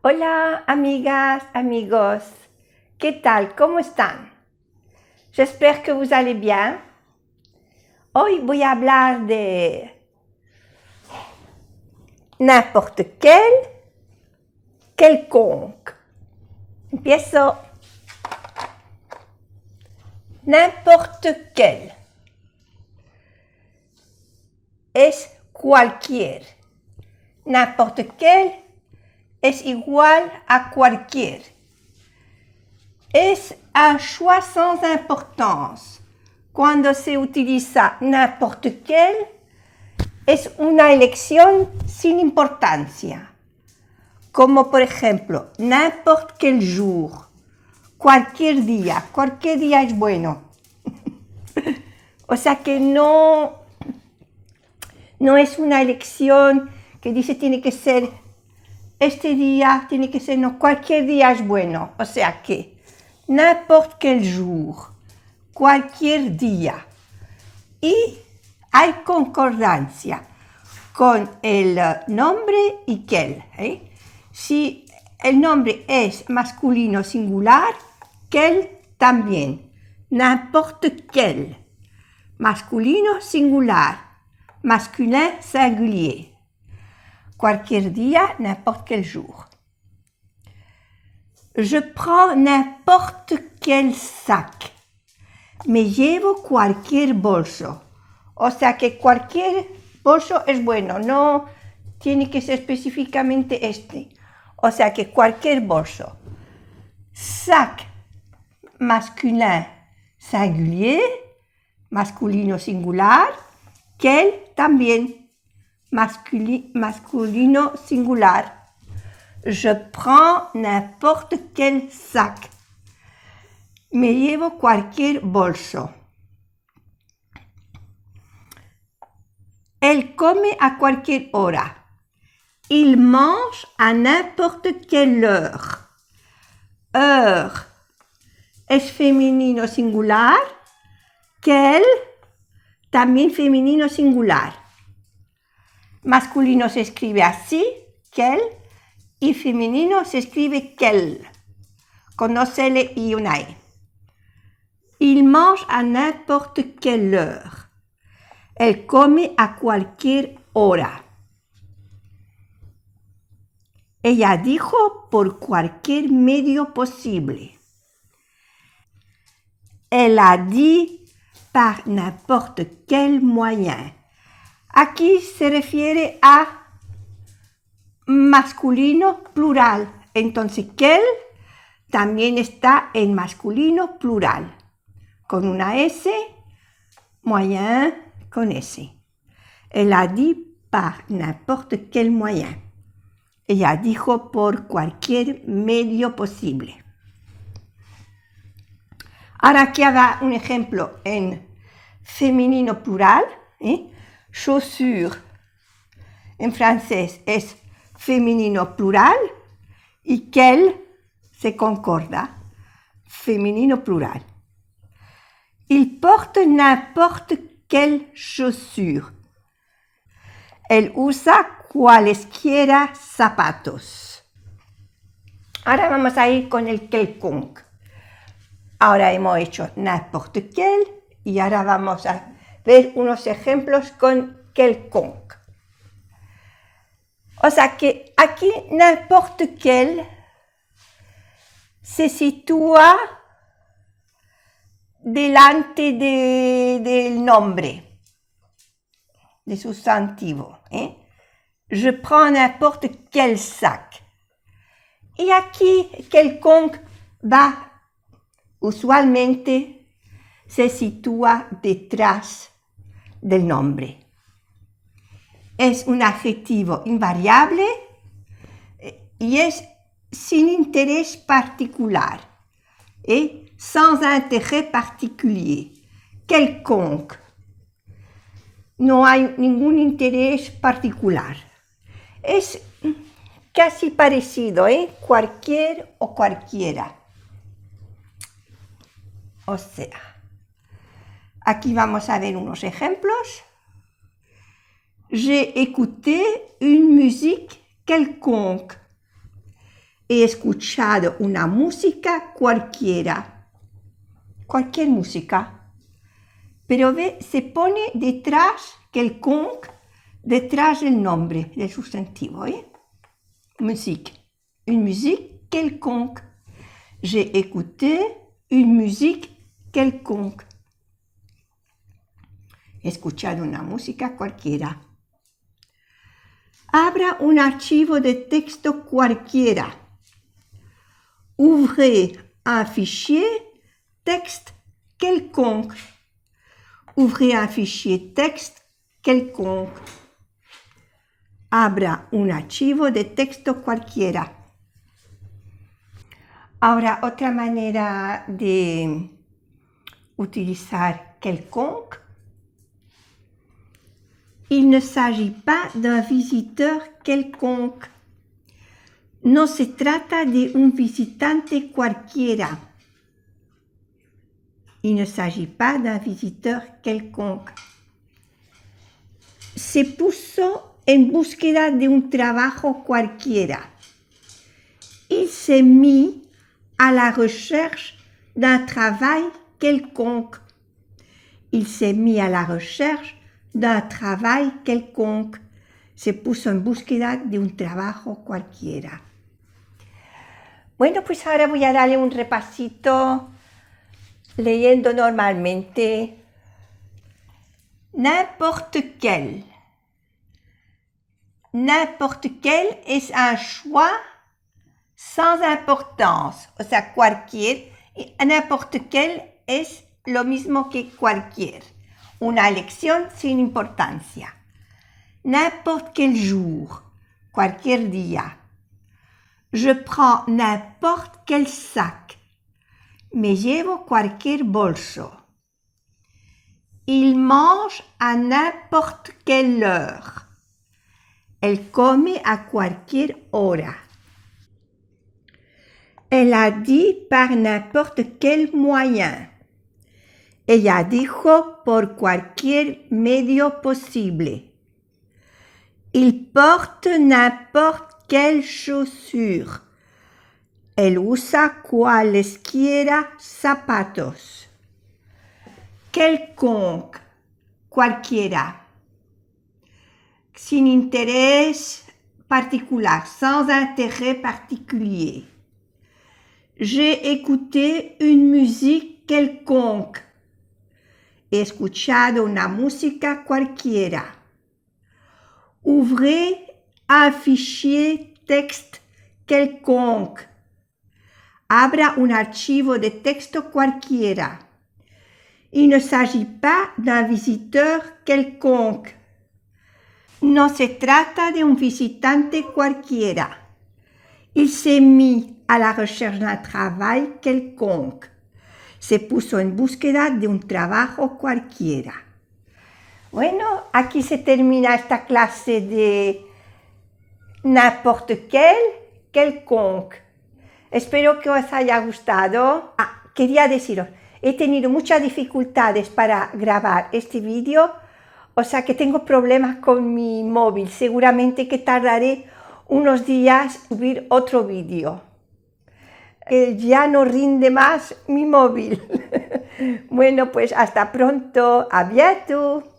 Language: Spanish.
Hola amigas, amigos, ¿qué tal? ¿Cómo están? J'espère que vous allez bien. Hoy voy a hablar de n'importe quel, quelconque. Empiezo. N'importe quel es cualquier. N'importe quel es igual a cualquier. Es un choix sans importance. Cuando se utiliza n'importe quel, es una elección sin importancia. Como por ejemplo, n'importe quel jour. Cualquier día es bueno. O sea que no es una elección que dice tiene que ser este día, tiene que ser no, cualquier día es bueno. O sea que n'importe quel jour, cualquier día. Y hay concordancia con el nombre y quel. Si el nombre es masculino singular, quel también. N'importe quel. Masculino singular. Masculin singulier. Cualquier día, n'importe quel jour. Je prends n'importe quel sac. Me llevo cualquier bolso. O sea que cualquier bolso es bueno, no tiene que ser específicamente este. O sea que cualquier bolso. Sac masculin singulier, masculino singular. Quel también, masculino singular. Je prends n'importe quel sac. Me llevo cualquier bolso. Elle come à cualquier hora. Il mange à n'importe quelle heure. Heure es femenino singular. Quel también femenino singular. Masculino se escribe así, quel, y femenino se escribe quel, con dos L y una E. Il mange à n'importe quelle heure. Elle come a cualquier hora. Ella dijo por cualquier medio posible. Elle a dit par n'importe quel moyen. Aquí se refiere a masculino plural. Entonces, quel también está en masculino plural. Con una S, moyen con S. Elle a dit par n'importe quel moyen. Ella dijo por cualquier medio posible. Ahora aquí haga un ejemplo en femenino plural. Chaussure en francés es femenino plural y quel se concorda. Femenino plural. Il porte n'importe quelle chaussure. Él usa cualesquiera zapatos. Ahora vamos a ir con el quelconque. Ahora hemos hecho n'importe quel y ahora vamos a ver unos ejemplos con quelconque. O sea que aquí n'importe quel se sitúa delante del nombre, de sustantivo. Je prends n'importe quel sac. Y aquí quelconque va usualmente se sitúa detrás del nombre. Es un adjetivo invariable y es sin interés particular, sans intérêt particulier, quelconque. No hay ningún interés particular. Es casi parecido, cualquier o cualquiera. O sea, aquí vamos a ver unos ejemplos. J'ai écouté une musique quelconque. he escuchado una música cualquiera. Cualquier música. Pero ve, se pone detrás quelconque, detrás del nombre, del sustantivo. Musique. Une musique quelconque. J'ai écouté une musique quelconque. He escuchado una música cualquiera. Abra un archivo de texto cualquiera. Ouvrez un fichier texte quelconque. Ouvrez un fichier texte quelconque. Abra un archivo de texto cualquiera. Ahora, otra manera de utilizar quelconque. Il ne s'agit pas d'un visiteur quelconque. No se trata de un visitante cualquiera. Il ne s'agit pas d'un visiteur quelconque. Se puso en búsqueda de un trabajo cualquiera. Il s'est mis à la recherche d'un travail quelconque. Il s'est mis à la recherche d'un travail quelconque. Se puso en búsqueda de un trabajo cualquiera. Bueno, pues ahora voy a darle un repasito leyendo normalmente. N'importe quel. N'importe quel es un choix sans importance. O sea, cualquier. Y n'importe quel es lo mismo que cualquier. Una elección sin importancia. N'importe quel jour. Cualquier día. Je prends n'importe quel sac. Me llevo cualquier bolso. Il mange à n'importe quelle heure. Elle come a cualquier hora. Elle a dit par n'importe quel moyen. Ella dijo por cualquier medio posible. Il porte n'importe quelle chaussure. Él usa cualesquiera zapatos. Quelconque, cualquiera. Sin interés particular, sans intérêt particulier. J'ai écouté une musique quelconque. He escuchado una música cualquiera. Ouvrez un fichier texte quelconque. Abra un archivo de texto cualquiera. Il ne s'agit pas d'un visiteur quelconque. No se trata de un visitante cualquiera. Il s'est mis à la recherche d'un travail quelconque. Se puso en búsqueda de un trabajo cualquiera. Bueno, aquí se termina esta clase de n'importe quel, quelconque. Espero que os haya gustado. Quería deciros, he tenido muchas dificultades para grabar este vídeo, o sea que tengo problemas con mi móvil. Seguramente que tardaré unos días en subir otro vídeo. Ya no rinde más mi móvil. Bueno, pues hasta pronto. A bientôt.